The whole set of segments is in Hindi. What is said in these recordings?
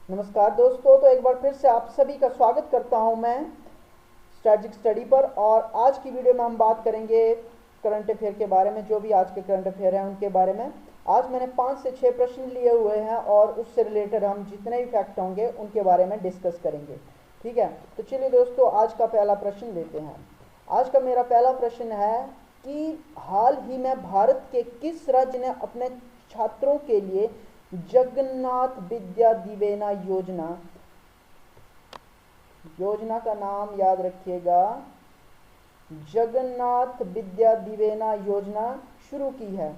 नमस्कार दोस्तों, तो एक बार फिर से आप सभी का स्वागत करता हूं मैं स्ट्रैटेजिक स्टडी पर। और आज की वीडियो में हम बात करेंगे करंट अफेयर के बारे में। जो भी आज के करंट अफेयर हैं उनके बारे में आज मैंने 5 से 6 प्रश्न लिए हुए हैं और उससे रिलेटेड हम जितने भी फैक्ट होंगे उनके बारे में डिस्कस करेंगे। ठीक है, तो चलिए दोस्तों, आज का पहला प्रश्न लेते हैं। आज का मेरा पहला प्रश्न है कि हाल ही में भारत के किस राज्य ने अपने छात्रों के लिए जगन्नाथ विद्या दिवेना योजना का नाम याद रखिएगा, जगन्नाथ विद्या दिवेना योजना शुरू की है।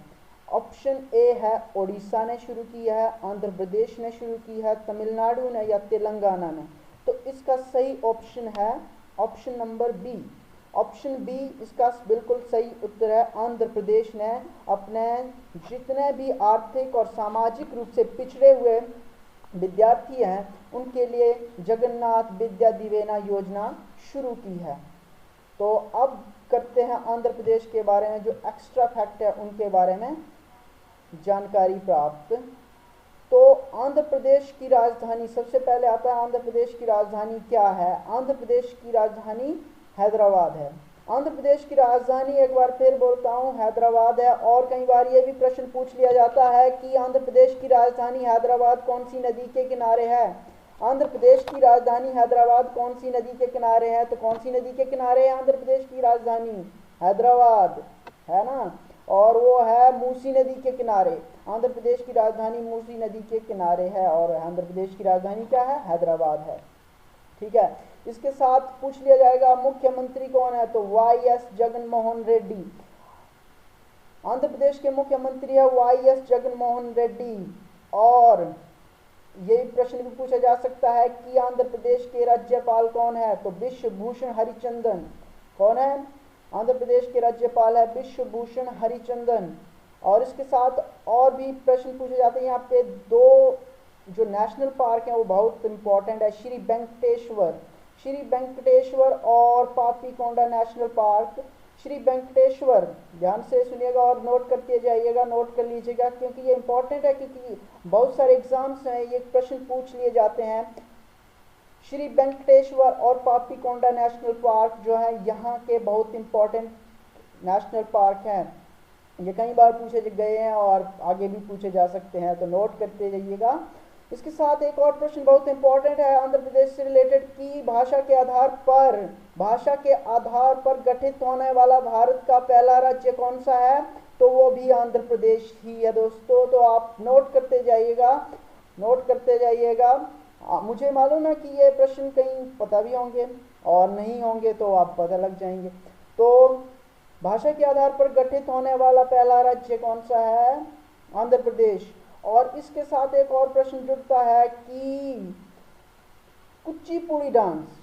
ऑप्शन ए है ओडिशा ने शुरू की है, आंध्र प्रदेश ने शुरू की है, तमिलनाडु ने या तेलंगाना ने। तो इसका सही ऑप्शन है option number B. Option B इसका बिल्कुल सही उत्तर है। आंध्र प्रदेश ने अपने जितने भी आर्थिक और सामाजिक रूप से पिछड़े हुए विद्यार्थी हैं उनके लिए जगन्नाथ विद्या दिवेना योजना शुरू की है। तो अब करते हैं आंध्र प्रदेश के बारे में, जो एक्स्ट्रा फैक्ट है उनके बारे में जानकारी प्राप्त। तो आंध्र प्रदेश की राजधानी सबसे पहले आता है। आंध्र प्रदेश की राजधानी क्या है? आंध्र प्रदेश की राजधानी हैदराबाद है। आंध्र प्रदेश की राजधानी, एक बार फिर बोलता हूँ, हैदराबाद है। और कई बार ये भी प्रश्न पूछ लिया जाता है कि आंध्र प्रदेश की राजधानी हैदराबाद कौन सी नदी के किनारे है? आंध्र प्रदेश की राजधानी हैदराबाद कौन सी नदी के किनारे है? तो कौन सी नदी के किनारे है आंध्र प्रदेश की राजधानी? हैदराबाद, है ना। और वो है मूसी नदी के किनारे। आंध्र प्रदेश की राजधानी मूसी नदी के किनारे है और आंध्र प्रदेश की राजधानी क्या है? हैदराबाद है। ठीक है, इसके साथ पूछ लिया जाएगा मुख्यमंत्री कौन है? तो वाई एस जगन मोहन रेड्डी। आंध्र प्रदेश के मुख्यमंत्री है वाई एस जगन मोहन रेड्डी। और यही प्रश्न भी पूछा जा सकता है कि आंध्र प्रदेश के राज्यपाल कौन है? तो विश्वभूषण हरिचंदन। कौन है? आंध्र प्रदेश के राज्यपाल है विश्वभूषण हरिचंदन। और इसके साथ और भी प्रश्न पूछे जाते हैं। यहाँ पे दो जो नेशनल पार्क हैं वो बहुत इंपॉर्टेंट है, श्री वेंकटेश्वर और पापीकोंडा नेशनल पार्क। श्री वेंकटेश्वर, ध्यान से सुनिएगा और नोट करते जाइएगा, नोट कर लीजिएगा, क्योंकि ये इंपॉर्टेंट है, क्योंकि बहुत सारे एग्जाम्स हैं ये प्रश्न पूछ लिए जाते हैं। श्री वेंकटेश्वर और पापीकोंडा नेशनल पार्क जो है यहाँ के बहुत इंपॉर्टेंट नेशनल पार्क हैं। ये कई बार पूछे गए हैं और आगे भी पूछे जा सकते हैं, तो नोट करते जाइएगा। इसके साथ एक और प्रश्न बहुत इंपॉर्टेंट है आंध्र प्रदेश से रिलेटेड कि भाषा के आधार पर गठित होने वाला भारत का पहला राज्य कौन सा है? तो वो भी आंध्र प्रदेश ही है दोस्तों। तो आप नोट करते जाइएगा। मुझे मालूम है कि ये प्रश्न कहीं पता भी होंगे और नहीं होंगे तो आप पता लग जाएंगे। तो भाषा के आधार पर गठित होने वाला पहला राज्य कौन सा है? आंध्र प्रदेश। और इसके साथ एक और प्रश्न जुड़ता है कि कुचिपुड़ी डांस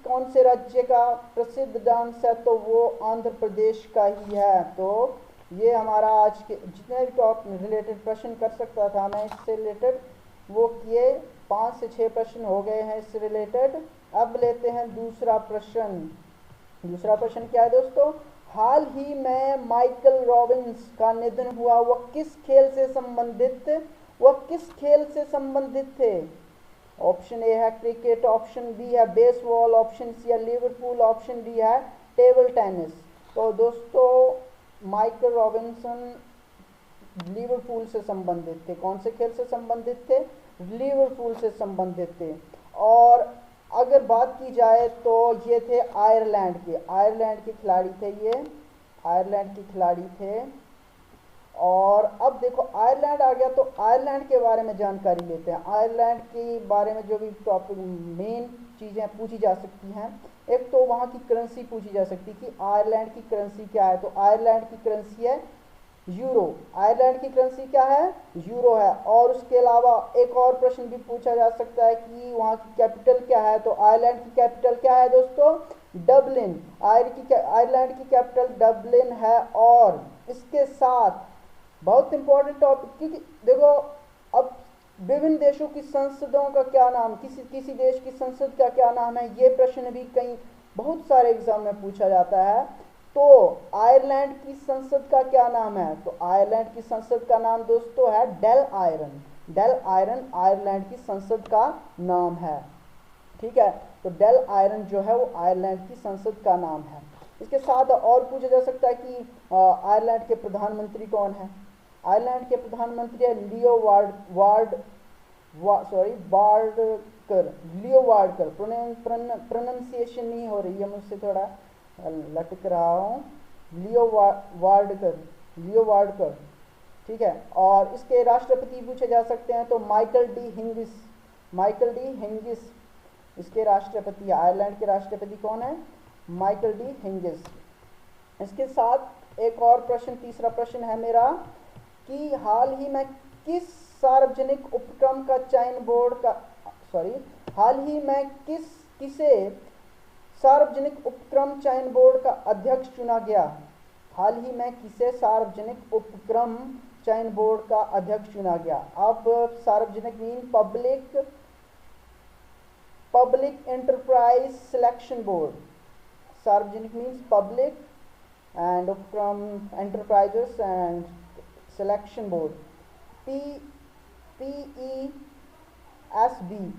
कौन से राज्य का प्रसिद्ध डांस है? तो वो आंध्र प्रदेश का ही है। तो ये हमारा आज के जितने भी टॉप रिलेटेड प्रश्न कर सकता था मैं इससे रिलेटेड वो किए। 5 से 6 प्रश्न हो गए हैं इससे रिलेटेड। अब लेते हैं दूसरा प्रश्न। दूसरा प्रश्न क्या है दोस्तों? हाल ही में माइकल रॉबिन्स का निधन हुआ, वह किस खेल से संबंधित थे? ऑप्शन ए है क्रिकेट, ऑप्शन बी है बेसबॉल, ऑप्शन सी है लिवरपूल, ऑप्शन डी है टेबल टेनिस। तो दोस्तों माइकल रॉबिन्सन लिवरपूल से संबंधित थे। कौन से खेल से संबंधित थे? लिवरपूल से संबंधित थे। और अगर बात की जाए तो ये थे आयरलैंड के खिलाड़ी थे, ये आयरलैंड के खिलाड़ी थे। और अब देखो आयरलैंड आ गया तो आयरलैंड के बारे में जानकारी लेते हैं। आयरलैंड के बारे में जो भी टॉपिक मेन चीज़ें पूछी जा सकती हैं, एक तो वहाँ की करेंसी पूछी जा सकती है कि आयरलैंड की करेंसी क्या है? तो आयरलैंड की करेंसी है यूरो। आयरलैंड की करेंसी क्या है? यूरो है। और उसके अलावा एक और प्रश्न भी पूछा जा सकता है कि वहाँ की कैपिटल क्या है? तो आयरलैंड की कैपिटल क्या है दोस्तों? डबलिन। आयरलैंड की कैपिटल डबलिन है। और इसके साथ बहुत इंपॉर्टेंट टॉपिक, क्योंकि देखो अब विभिन्न देशों की संसदों का क्या नाम, किसी देश की संसद का क्या नाम है, ये प्रश्न भी कई बहुत सारे एग्जाम में पूछा जाता है। तो आयरलैंड की संसद का क्या नाम है? तो आयरलैंड की संसद का नाम दोस्तों है Dail Eireann. Dail Eireann Ireland की संसद का नाम है। ठीक है, तो डेल आयरन जो है वो आयरलैंड की संसद का नाम है। इसके साथ और पूछा जा सकता है कि आयरलैंड के प्रधानमंत्री कौन है। आयरलैंड के प्रधानमंत्री है लियो वार्डकर। लियो वार्डकर, प्रोनाउंसिएशन नहीं हो रही है मुझसे, थोड़ा लटक रहा हूँ। लियो वार्डकर। ठीक है, और इसके राष्ट्रपति पूछे जा सकते हैं तो माइकल डी हिंगिस इसके राष्ट्रपति। आयरलैंड के राष्ट्रपति कौन है? Michael D Hingis. इसके साथ एक और प्रश्न, तीसरा प्रश्न है मेरा कि हाल ही में किस सार्वजनिक उपक्रम का चयन बोर्ड का हाल ही में किसे सार्वजनिक उपक्रम चयन बोर्ड का अध्यक्ष चुना गया? हाल ही में किसे सार्वजनिक उपक्रम चयन बोर्ड का अध्यक्ष चुना गया? अब सार्वजनिक mean public enterprise selection board. सार्वजनिक मीन्स पब्लिक एंड उपक्रम enterprises and selection board,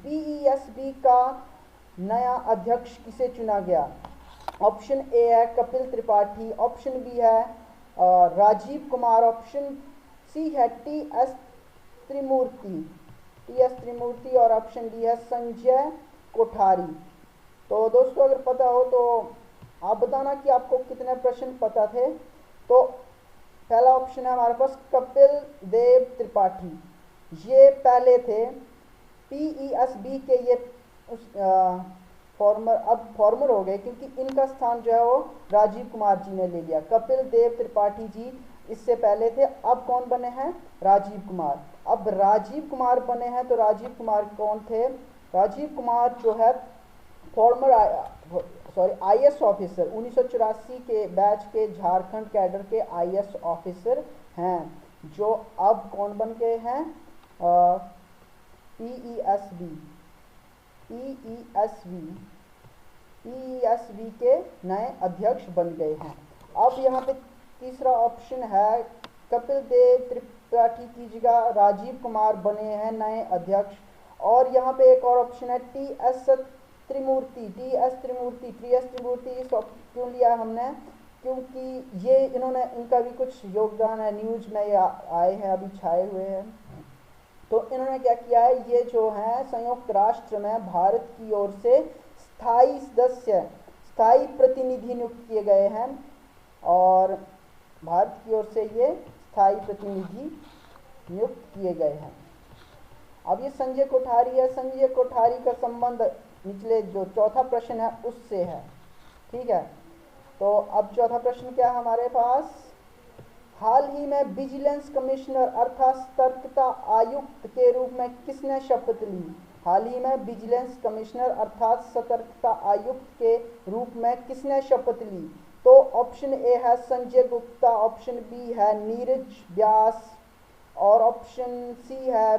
PESB का नया अध्यक्ष किसे चुना गया? ऑप्शन ए है कपिल त्रिपाठी, ऑप्शन बी है राजीव कुमार, ऑप्शन सी है टीएस त्रिमूर्ति और ऑप्शन डी है संजय कोठारी। तो दोस्तों अगर पता हो तो आप बताना कि आपको कितने प्रश्न पता थे। तो पहला ऑप्शन है हमारे पास कपिल देव त्रिपाठी, ये पहले थे। पीईएसबी के ये फॉर्मर हो गए क्योंकि इनका स्थान जो है वो राजीव कुमार जी ने ले लिया। कपिल देव त्रिपाठी जी इससे पहले थे, अब कौन बने हैं? राजीव कुमार। अब राजीव कुमार बने हैं तो राजीव कुमार कौन थे? राजीव कुमार जो है फॉर्मर आईएएस ऑफिसर, 1984 के बैच के झारखंड कैडर के आईएएस ऑफिसर हैं, जो अब कौन बन गए हैं? पीईएसबी के नए अध्यक्ष बन गए हैं। अब यहाँ पे तीसरा ऑप्शन है कपिल देव त्रिपाठी की जगह राजीव कुमार बने हैं नए अध्यक्ष। और यहाँ पे एक और ऑप्शन है टीएस त्रिमूर्ति। इस क्यों लिया हमने? क्योंकि ये इनका भी कुछ योगदान है, न्यूज में ये आए हैं, अभी छाए हुए हैं। तो इन्होंने क्या किया है, ये जो है संयुक्त राष्ट्र में भारत की ओर से स्थायी प्रतिनिधि नियुक्त किए गए हैं और भारत की ओर से ये स्थायी प्रतिनिधि नियुक्त किए गए हैं। अब ये संजय कोठारी है, संजय कोठारी का संबंध निचले जो चौथा प्रश्न है उससे है। ठीक है, तो अब चौथा प्रश्न क्या है हमारे पास? हाल ही में विजिलेंस कमिश्नर अर्थात सतर्कता आयुक्त के रूप में किसने शपथ ली? हाल ही में विजिलेंस कमिश्नर अर्थात सतर्कता आयुक्त के रूप में किसने शपथ ली? तो ऑप्शन ए है संजय गुप्ता, ऑप्शन बी है नीरज व्यास और ऑप्शन सी है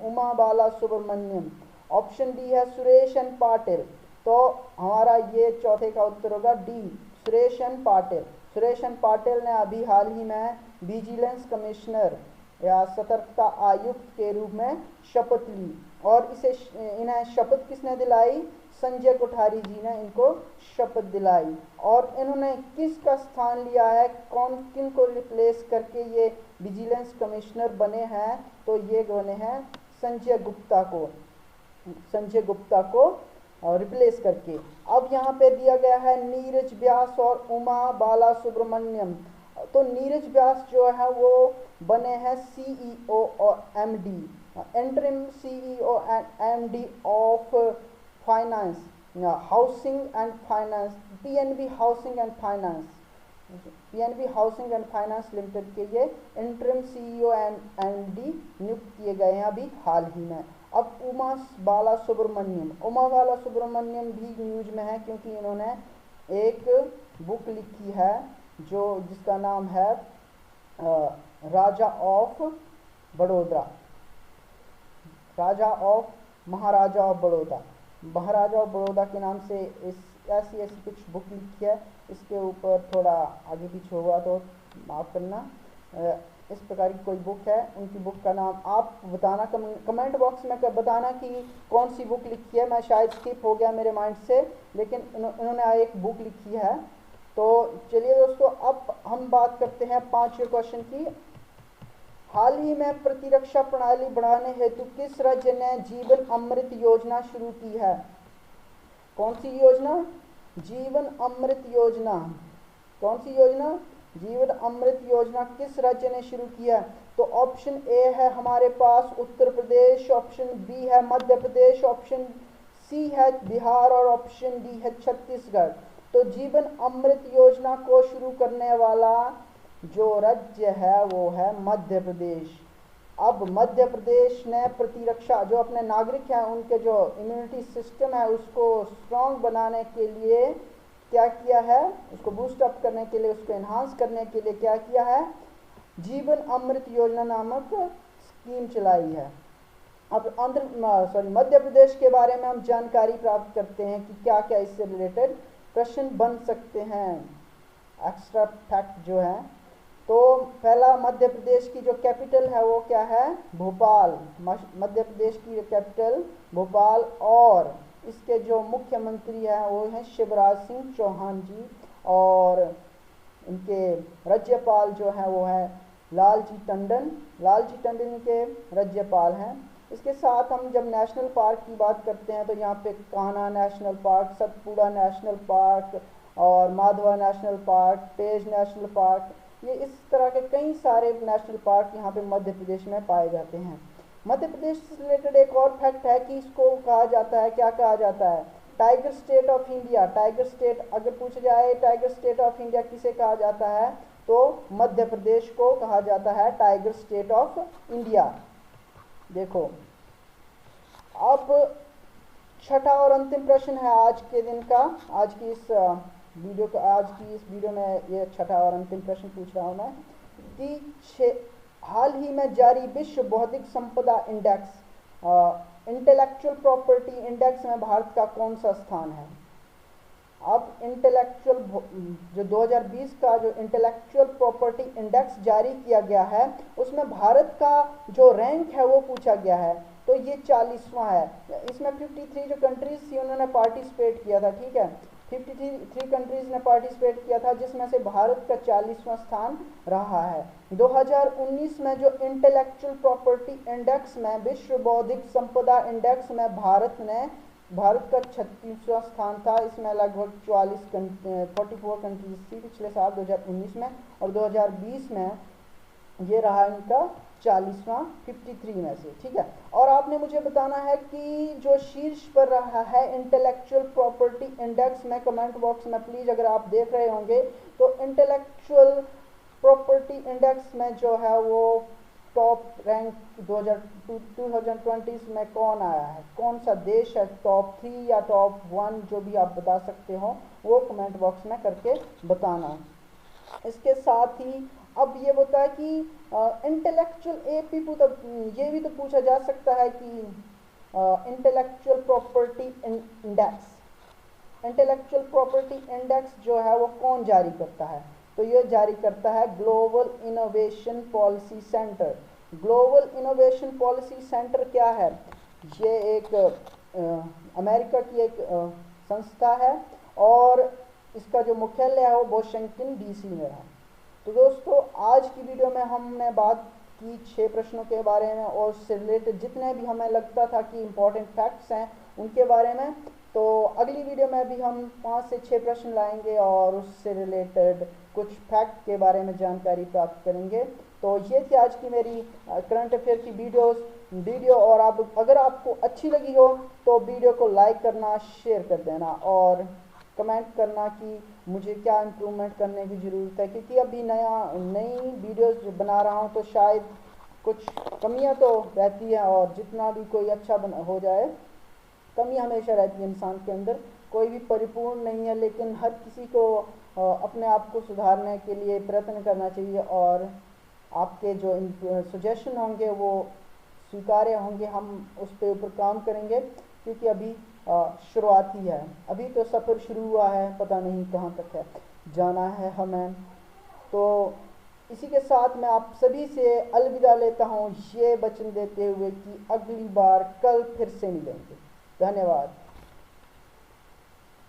उमा बाला सुब्रमण्यम, ऑप्शन डी है सुरेश एन पाटिल। तो हमारा ये चौथे का उत्तर होगा D, Suresh N Patil. Suresh N Patil ने अभी हाल ही में विजिलेंस कमिश्नर या सतर्कता आयुक्त के रूप में शपथ ली और इन्हें शपथ किसने दिलाई? संजय कोठारी जी ने इनको शपथ दिलाई। और इन्होंने किसका स्थान लिया है, किन को रिप्लेस करके ये विजिलेंस कमिश्नर बने हैं? तो ये बने हैं संजय गुप्ता को रिप्लेस करके। अब यहाँ पे दिया गया है नीरज व्यास और उमा बाला सुब्रमण्यम। तो नीरज व्यास जो है वो बने हैं सीईओ और MD, interim CEO and MD of finance, housing and finance, PNB housing and finance limited के ये इंटरिम सीईओ एंड एमडी नियुक्त किए गए हैं अभी हाल ही में। अब उमा बाला सुब्रमण्यम भी न्यूज में है क्योंकि इन्होंने एक बुक लिखी है जिसका नाम है महाराजा ऑफ बड़ौदा के नाम से ऐसी कुछ बुक लिखी है। इसके ऊपर थोड़ा आगे पीछे हुआ तो माफ करना। इस प्रकार की कोई बुक है, उनकी बुक का नाम आप बताना, कमेंट बॉक्स में बताना कि कौन सी बुक लिखी है। मैं शायद स्किप हो गया मेरे माइंड से, लेकिन इन्होंने एक बुक लिखी है। तो चलिए दोस्तों, अब हम बात करते हैं 5वें क्वेश्चन की। हाल ही में प्रतिरक्षा प्रणाली बढ़ाने हेतु किस राज्य ने जीवन अमृत योजना शुरू की है? कौन सी योजना? जीवन अमृत योजना। कौन सी योजना? जीवन अमृत योजना किस राज्य ने शुरू किया? तो ऑप्शन ए है हमारे पास उत्तर प्रदेश, ऑप्शन बी है मध्य प्रदेश, ऑप्शन सी है बिहार और ऑप्शन डी है छत्तीसगढ़। तो जीवन अमृत योजना को शुरू करने वाला जो राज्य है वो है मध्य प्रदेश। अब मध्य प्रदेश ने प्रतिरक्षा, जो अपने नागरिक हैं उनके जो इम्यूनिटी सिस्टम है उसको स्ट्रांग बनाने के लिए क्या किया है, उसको बूस्ट अप करने के लिए, उसको एनहांस करने के लिए क्या किया है, जीवन अमृत योजना नामक स्कीम चलाई है। अब मध्य प्रदेश के बारे में हम जानकारी प्राप्त करते हैं कि क्या क्या इससे रिलेटेड प्रश्न बन सकते हैं, एक्स्ट्रा फैक्ट जो है। तो पहला, मध्य प्रदेश की जो कैपिटल है वो क्या है? भोपाल। मध्य प्रदेश की जो कैपिटल भोपाल, और इसके जो मुख्यमंत्री हैं वो हैं शिवराज सिंह चौहान जी, और इनके राज्यपाल जो हैं वो है लालजी टंडन। लालजी टंडन के राज्यपाल हैं। इसके साथ हम जब नेशनल पार्क की बात करते हैं तो यहाँ पे Kanha national park, Satpura national park और Madhav national park, Pench national park, ये इस तरह के कई सारे नेशनल पार्क यहाँ पे मध्य प्रदेश में पाए जाते हैं। मध्य प्रदेश से रिलेटेड एक और फैक्ट है कि इसको कहा जाता है, क्या कहा जाता है? Tiger state of India. Tiger state अगर पूछा जाए टाइगर स्टेट ऑफ इंडिया किसे कहा जाता है, तो मध्य प्रदेश को कहा जाता है टाइगर स्टेट ऑफ इंडिया। देखो, अब छठा और अंतिम प्रश्न है आज के दिन का, आज की इस वीडियो में ये छठा और अंतिम प्रश्न पूछ रहा हूँ मैं कि हाल ही में जारी विश्व बौद्धिक संपदा इंडेक्स, इंटेलेक्चुअल प्रॉपर्टी इंडेक्स में भारत का कौन सा स्थान है? अब इंटेलेक्चुअल जो 2020 का जो इंटेलेक्चुअल प्रॉपर्टी इंडेक्स जारी किया गया है उसमें भारत का जो रैंक है वो पूछा गया है। तो ये 40वां है। इसमें 53 जो कंट्रीज थी उन्होंने पार्टिसिपेट किया था, ठीक है, 53 कंट्रीज ने पार्टिसिपेट किया था, जिसमें से भारत का 40वां स्थान रहा है। 2019 में जो इंटेलेक्चुअल प्रॉपर्टी इंडेक्स में, विश्व बौद्धिक संपदा इंडेक्स में भारत का 36वां स्थान था। इसमें लगभग 44 कंट्रीज थी पिछले साल 2019 में, और 2020 में ये रहा इनका 40वां 53 में से, ठीक है। और आपने मुझे बताना है कि जो शीर्ष पर रहा है इंटेलेक्चुअल प्रॉपर्टी इंडेक्स में, कमेंट बॉक्स में प्लीज अगर आप देख रहे होंगे तो इंटेलेक्चुअल प्रॉपर्टी इंडेक्स में जो है वो टॉप रैंक 2020 में कौन आया है, कौन सा देश है, टॉप 3 या टॉप 1, जो भी आप बता सकते हो वो कमेंट बॉक्स में करके बताना। इसके साथ ही अब ये होता है कि इंटेलेक्चुअल ये भी तो पूछा जा सकता है कि इंटेलेक्चुअल प्रॉपर्टी इंडेक्स जो है वो कौन जारी करता है? तो ये जारी करता है global innovation policy centre. Global innovation policy centre क्या है? ये एक अमेरिका की एक संस्था है और इसका जो मुख्यालय है वो वॉशिंगटन डीसी में है। तो दोस्तों, आज की वीडियो में हमने बात की 6 प्रश्नों के बारे में और उससे रिलेटेड जितने भी हमें लगता था कि इम्पोर्टेंट फैक्ट्स हैं उनके बारे में। तो अगली वीडियो में भी हम 5 से 6 प्रश्न लाएंगे और उससे रिलेटेड कुछ फैक्ट के बारे में जानकारी प्राप्त करेंगे। तो ये थी आज की मेरी करंट अफेयर की वीडियो, और अगर आपको अच्छी लगी हो तो वीडियो को लाइक करना, शेयर कर देना और कमेंट करना कि मुझे क्या इम्प्रूवमेंट करने की ज़रूरत है, क्योंकि अभी नई वीडियोस बना रहा हूँ तो शायद कुछ कमियाँ तो रहती हैं, और जितना भी कोई अच्छा हो जाए, कमी हमेशा रहती है इंसान के अंदर, कोई भी परिपूर्ण नहीं है, लेकिन हर किसी को अपने आप को सुधारने के लिए प्रयत्न करना चाहिए और आपके जो सजेशन होंगे वो स्वीकार्य होंगे, हम उस पर ऊपर काम करेंगे, क्योंकि अभी शुरुआती है, अभी तो सफ़र शुरू हुआ है, पता नहीं कहाँ तक है जाना है हमें। तो इसी के साथ मैं आप सभी से अलविदा लेता हूँ, ये वचन देते हुए कि अगली बार कल फिर से मिलेंगे। धन्यवाद।